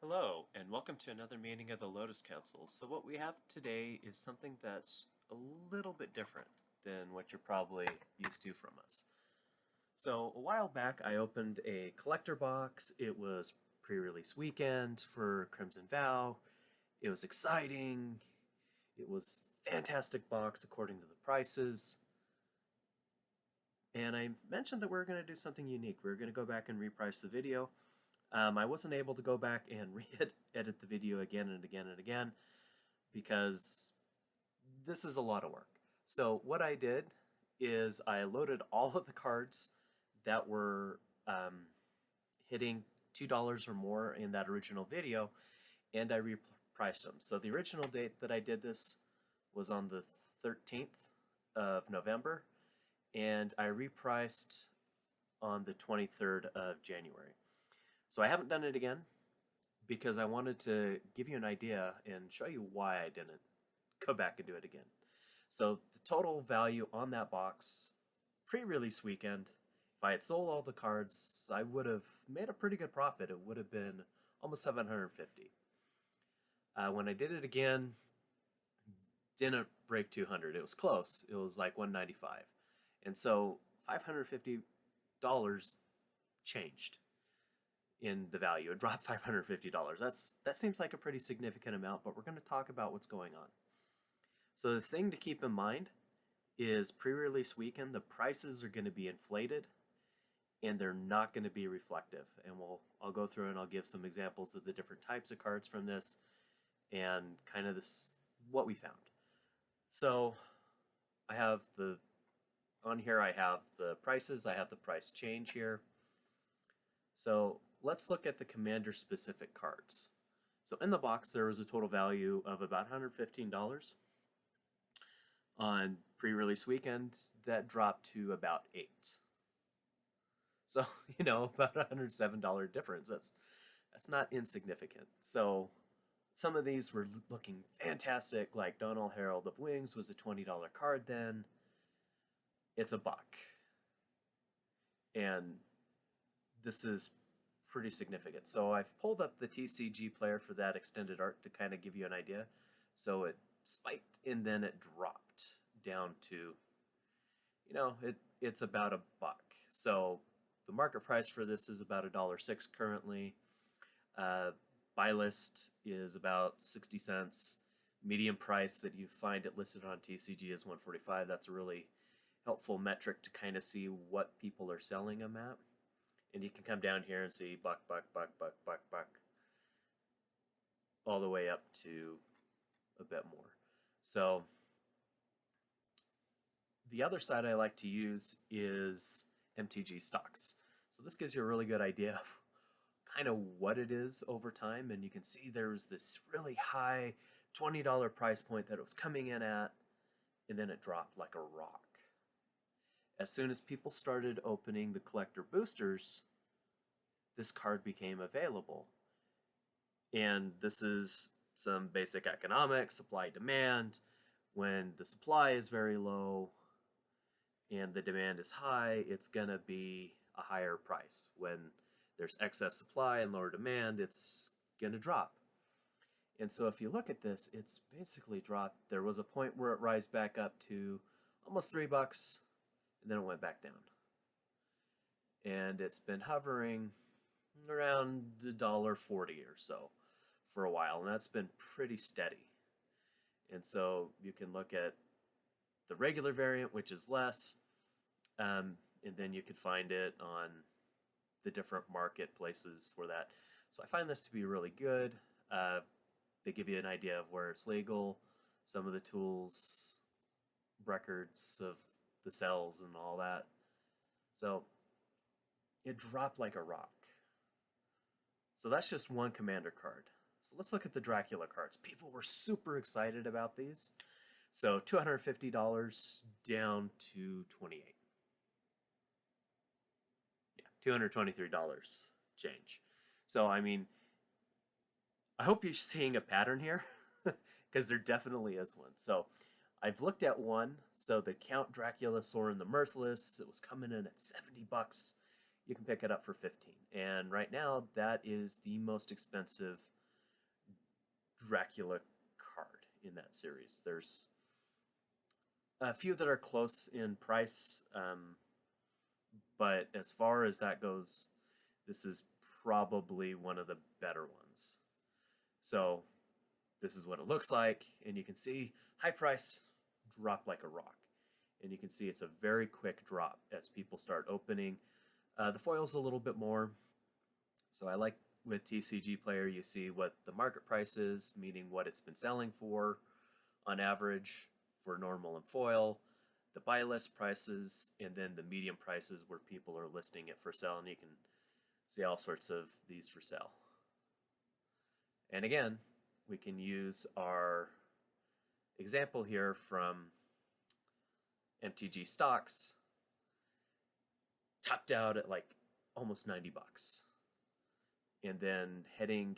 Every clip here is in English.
Hello, and welcome to another meeting of the Lotus Council. So what we have today is something that's a little bit different than what you're probably used to from us. So a while back, I opened a collector box. It was pre-release weekend for Crimson Vow. It was exciting. It was fantastic box according to the prices. And I mentioned that we are going to do something unique. We are going to go back and reprice the video. I wasn't able to go back and re-edit the video again and again and again because this is a lot of work. So what I did is I loaded all of the cards that were hitting $2 or more in that original video, and I repriced them. So the original date that I did this was on the 13th of November, and I repriced on the 23rd of January. So I haven't done it again because I wanted to give you an idea and show you why I didn't go back and do it again. So the total value on that box, pre-release weekend, if I had sold all the cards, I would have made a pretty good profit. It would have been almost 750. When I did it again, didn't break 200. It was close. It was like 195. And so $550 changed in the value. It dropped $550. That seems like a pretty significant amount, but we're going to talk about what's going on. So the thing to keep in mind is pre-release weekend, the prices are going to be inflated and they're not going to be reflective. And I'll go through and I'll give some examples of the different types of cards from this and kind of this what we found. So I have on here I have the prices, I have the price change here. So let's look at the commander specific cards. So in the box there was a total value of about $115. On pre-release weekend that dropped to about $8. So, about $107 difference. That's not insignificant. So some of these were looking fantastic, like Donald Herald of Wings was a $20 card then. It's a buck. And this is pretty significant. So I've pulled up the TCG player for that extended art to kind of give you an idea. So it spiked and then it dropped down to, it's about a buck. So the market price for this is about $1.06 currently. Buy list is about 60 cents. Medium price that you find it listed on TCG is 145. That's a really helpful metric to kind of see what people are selling them at. And you can come down here and see buck, all the way up to a bit more. So the other side I like to use is MTG stocks. So this gives you a really good idea of kind of what it is over time. And you can see there's this really high $20 price point that it was coming in at, and then it dropped like a rock. As soon as people started opening the collector boosters, this card became available. And this is some basic economics, supply demand. When the supply is very low and the demand is high, it's going to be a higher price. When there's excess supply and lower demand, it's going to drop. And so if you look at this, it's basically dropped. There was a point where it rise back up to almost $3, and then it went back down. And it's been hovering around $1.40 or so for a while, and that's been pretty steady. And so you can look at the regular variant, which is less, and then you could find it on the different marketplaces for that. So I find this to be really good. They give you an idea of where it's legal, some of the tools, records of the cells and all that. So it dropped like a rock. So that's just one commander card. So let's look at the Dracula cards. People were super excited about these. So $250 down to $28. Yeah, $223 change. So, I mean, I hope you're seeing a pattern here because there definitely is one. So I've looked at one. So the Count Dracula Sorin the Mirthless, it was coming in at $70. you can pick it up for 15. And right now, that is the most expensive Dracula card in that series. There's a few that are close in price, but as far as that goes, this is probably one of the better ones. So this is what it looks like, and you can see high price, drop like a rock. And you can see it's a very quick drop as people start opening. The foil's a little bit more. So I like with TCG Player, you see what the market price is, meaning what it's been selling for on average for normal and foil, the buy list prices, and then the medium prices where people are listing it for sale, and you can see all sorts of these for sale. And again, we can use our example here from MTG stocks, topped out at like almost 90 bucks. And then heading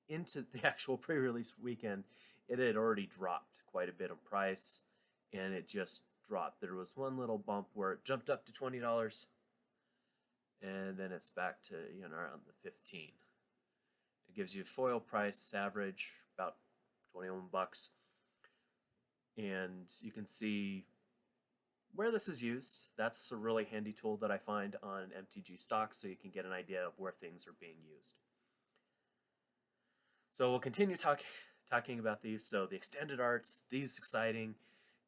into the actual pre-release weekend, it had already dropped quite a bit of price, and it just dropped. There was one little bump where it jumped up to $20, and then it's back to around the 15. It gives you foil price average about 21 bucks, and you can see where this is used. That's a really handy tool that I find on MTG stocks, so you can get an idea of where things are being used. So we'll continue talking about these. So the extended arts, these exciting,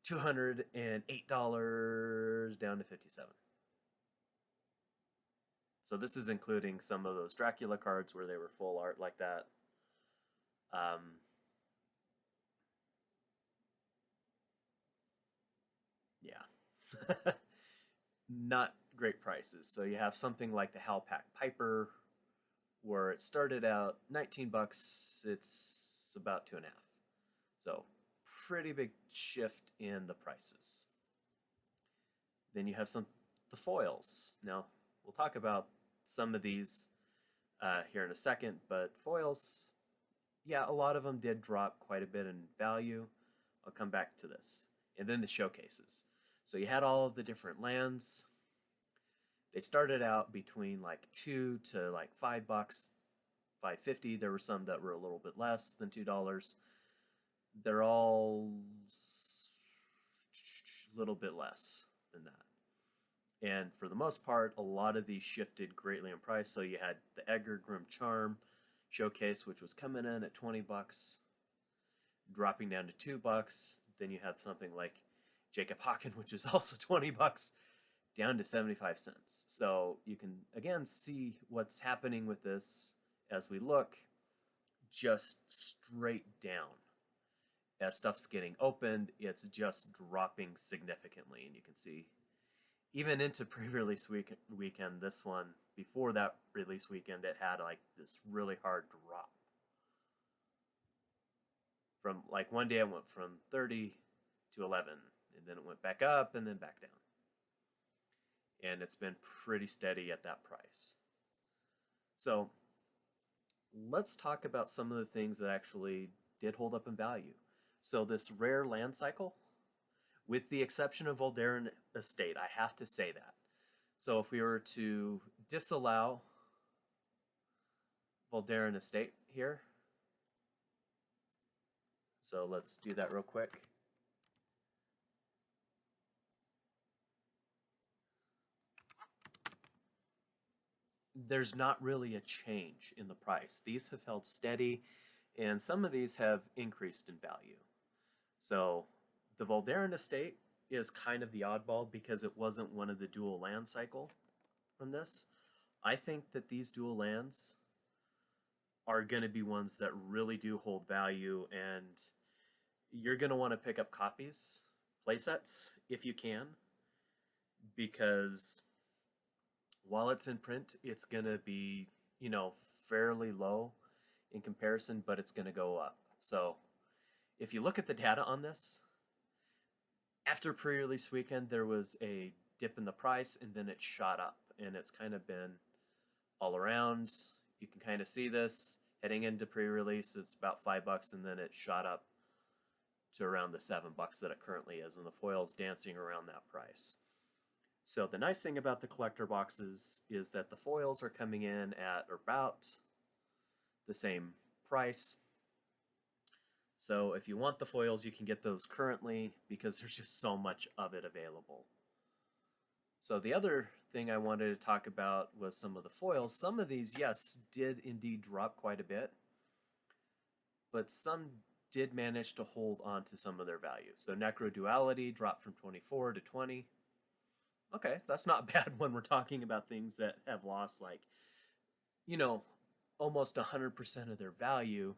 $208 down to 57. So this is including some of those Dracula cards where they were full art like that. Yeah. Not great prices. So you have something like the Halpack Piper, where it started out 19 bucks, it's about 2.5. So pretty big shift in the prices. Then you have the foils. Now we'll talk about some of these here in a second, but foils, yeah, a lot of them did drop quite a bit in value. I'll come back to this. And then the showcases. So you had all of the different lands. They started out between like $2 to like $5, $5.50. There were some that were a little bit less than $2. They're all a little bit less than that. And for the most part, a lot of these shifted greatly in price. So you had the Edgar Grim Charm showcase, which was coming in at 20 bucks, dropping down to $2. Then you had something like Jacob Hawken, which is also 20 bucks, down to 75 cents. So you can, again, see what's happening with this as we look just straight down. As stuff's getting opened, it's just dropping significantly. And you can see, even into pre-release weekend, this one, before that release weekend, it had like this really hard drop. From like one day it went from 30 to 11, and then it went back up and then back down. And it's been pretty steady at that price. So let's talk about some of the things that actually did hold up in value. So this rare land cycle, with the exception of Voldaren Estate, I have to say that. So if we were to disallow Voldaren Estate here, so let's do that real quick. There's not really a change in the price. These have held steady, and some of these have increased in value. So the Voldaren Estate is kind of the oddball because it wasn't one of the dual land cycle from this. I think that these dual lands are going to be ones that really do hold value, and you're going to want to pick up copies, playsets, if you can, because while it's in print, it's going to be, fairly low in comparison, but it's going to go up. So if you look at the data on this, after pre-release weekend, there was a dip in the price, and then it shot up, and it's kind of been all around. You can kind of see this heading into pre-release. It's about $5, and then it shot up to around the $7 that it currently is, and the foil's dancing around that price. So the nice thing about the collector boxes is that the foils are coming in at about the same price. So if you want the foils, you can get those currently because there's just so much of it available. So the other thing I wanted to talk about was some of the foils. Some of these, yes, did indeed drop quite a bit, but some did manage to hold on to some of their value. So Necroduality dropped from 24 to 20. Okay, that's not bad when we're talking about things that have lost, like, you know, almost 100% of their value,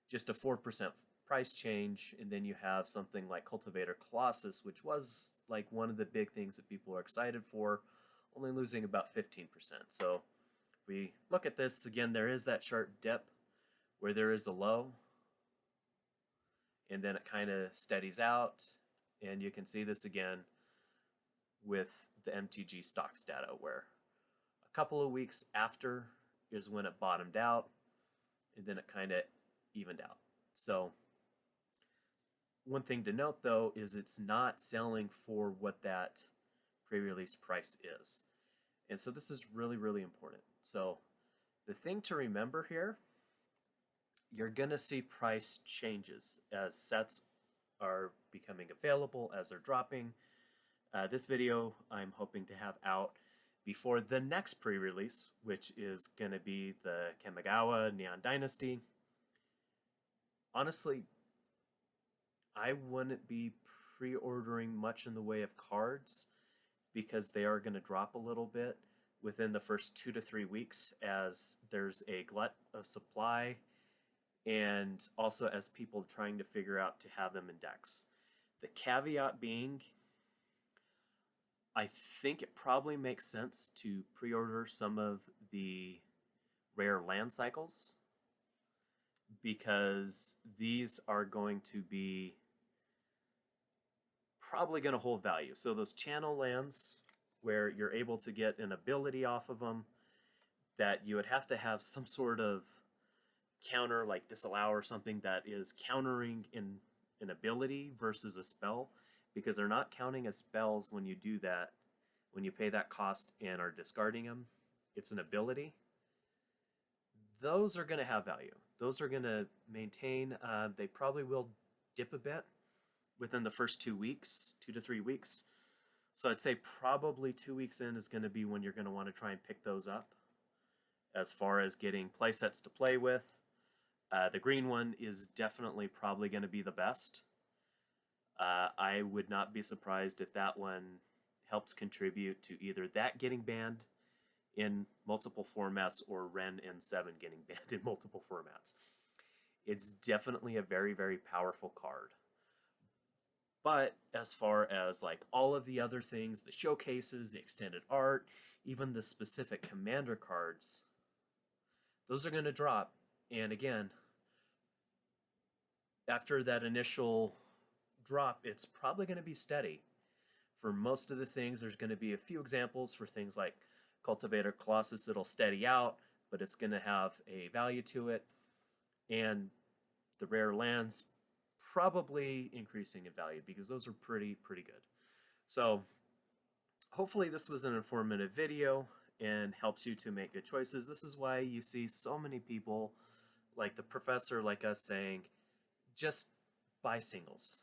just a 4% price change. And then you have something like Cultivator Colossus, which was like one of the big things that people are excited for, only losing about 15%. So if we look at this again, there is that sharp dip where there is a low, and then it kind of steadies out. And you can see this again with the MTG stocks data, where a couple of weeks after is when it bottomed out, and then it kind of evened out. So one thing to note though is it's not selling for what that pre-release price is. And so this is really, really important. So the thing to remember here, you're going to see price changes as sets are becoming available, as they're dropping. This video I'm hoping to have out before the next pre-release, which is going to be the Kamigawa Neon Dynasty. Honestly, I wouldn't be pre-ordering much in the way of cards because they are going to drop a little bit within the first 2 to 3 weeks as there's a glut of supply, and also as people trying to figure out to have them in decks. The caveat being, I think it probably makes sense to pre-order some of the rare land cycles because these are going to be probably going to hold value. So those channel lands where you're able to get an ability off of them that you would have to have some sort of counter, like disallow or something, that is countering in an ability versus a spell, because they're not counting as spells when you do that, when you pay that cost and are discarding them. It's an ability. Those are going to have value. Those are going to maintain. They probably will dip a bit within the first 2 weeks, 2 to 3 weeks. So I'd say probably 2 weeks in is going to be when you're going to want to try and pick those up as far as getting play sets to play with. The green one is definitely probably going to be the best. I would not be surprised if that one helps contribute to either that getting banned in multiple formats or Ren and 7 getting banned in multiple formats. It's definitely a very, very powerful card. But as far as like all of the other things, the showcases, the extended art, even the specific commander cards, those are going to drop. And again, after that initial drop, it's probably going to be steady. For most of the things, there's going to be a few examples for things like Cultivator Colossus. It'll steady out, but it's going to have a value to it. And the rare lands probably increasing in value because those are pretty good. So hopefully this was an informative video and helps you to make good choices. This is why you see so many people like the professor, like us, saying just buy singles.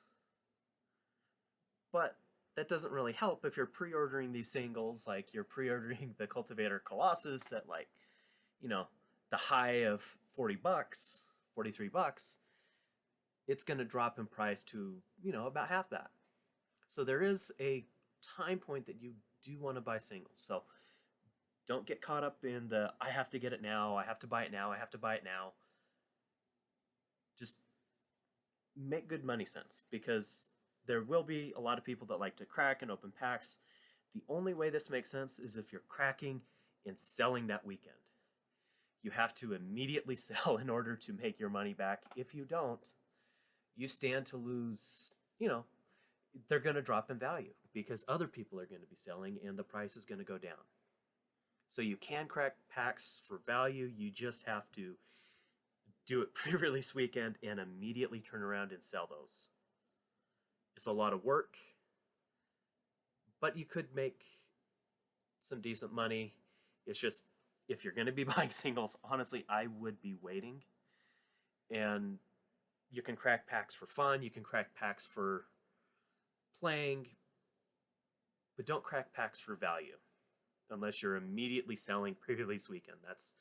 But that doesn't really help if you're pre-ordering these singles, like you're pre-ordering the Cultivator Colossus at, like, you know, the high of $40, $43. It's going to drop in price to, you know, about half that. So there is a time point that you do want to buy singles. So don't get caught up in the, I have to get it now, I have to buy it now, I have to buy it now. Just make good money sense, because there will be a lot of people that like to crack and open packs. The only way this makes sense is if you're cracking and selling that weekend. You have to immediately sell in order to make your money back. If you don't, you stand to lose, you know, they're going to drop in value because other people are going to be selling and the price is going to go down. So you can crack packs for value. You just have to do it pre-release weekend and immediately turn around and sell those. It's a lot of work, but you could make some decent money. It's just, if you're going to be buying singles, honestly, I would be waiting. And you can crack packs for fun, you can crack packs for playing, but don't crack packs for value unless you're immediately selling pre-release weekend. That's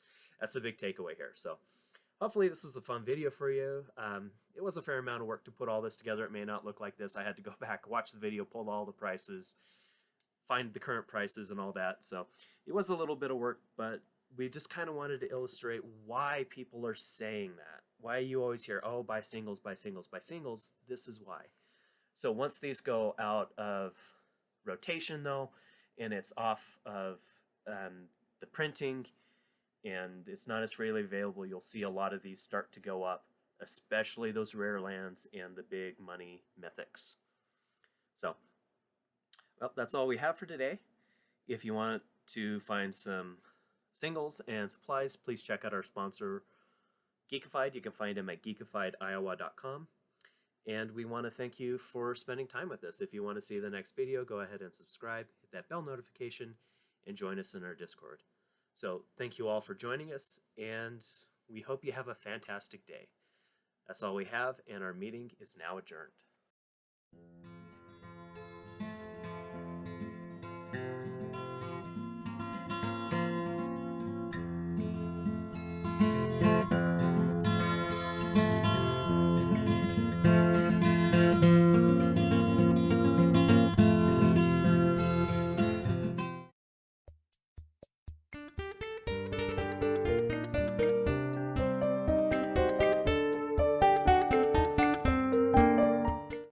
the big takeaway here. So hopefully this was a fun video for you. It was a fair amount of work to put all this together. It may not look like this. I had to go back, watch the video, pull all the prices, find the current prices and all that. So it was a little bit of work, but we just kind of wanted to illustrate why people are saying that. Why you always hear, oh, buy singles, buy singles, buy singles. This is why. So once these go out of rotation though, and it's off of the printing and it's not as freely available, you'll see a lot of these start to go up, especially those rare lands and the big money mythics. So, well, that's all we have for today. If you want to find some singles and supplies, please check out our sponsor, Geekified. You can find them at geekifiediowa.com. And we want to thank you for spending time with us. If you want to see the next video, go ahead and subscribe, hit that bell notification, and join us in our Discord. So thank you all for joining us, and we hope you have a fantastic day. That's all we have, and our meeting is now adjourned.